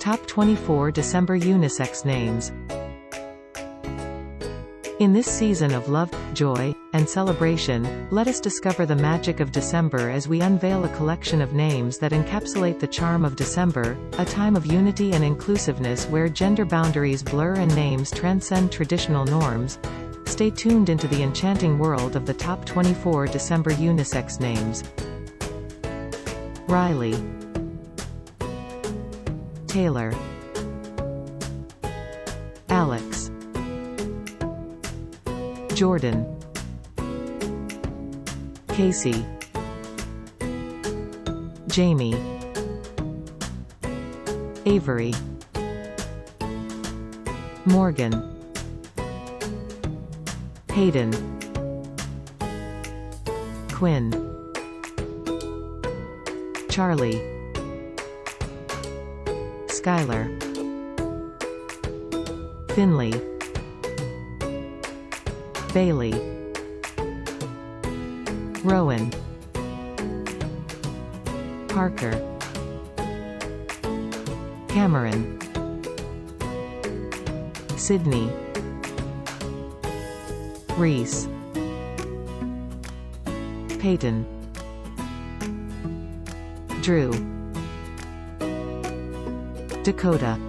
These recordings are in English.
Top 24 December Unisex Names. In this season of love, joy, and celebration, let us discover the magic of December as we unveil a collection of names that encapsulate the charm of December, a time of unity and inclusiveness where gender boundaries blur and names transcend traditional norms. Stay tuned into the enchanting world of the top 24 December unisex names. Riley, Taylor, Alex, Jordan, Casey, Jamie, Avery, Morgan, Hayden, Quinn, Charlie, Skylar, Finley, Bailey, Rowan, Parker, Cameron, Sydney, Reese, Peyton, Drew, Dakota,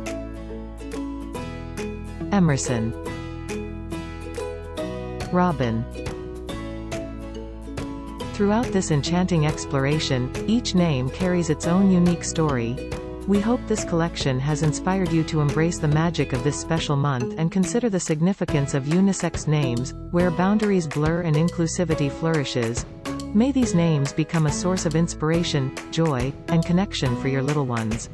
Emerson, Robin. Throughout this enchanting exploration, each name carries its own unique story. We hope this collection has inspired you to embrace the magic of this special month and consider the significance of unisex names, where boundaries blur and inclusivity flourishes. May these names become a source of inspiration, joy, and connection for your little ones.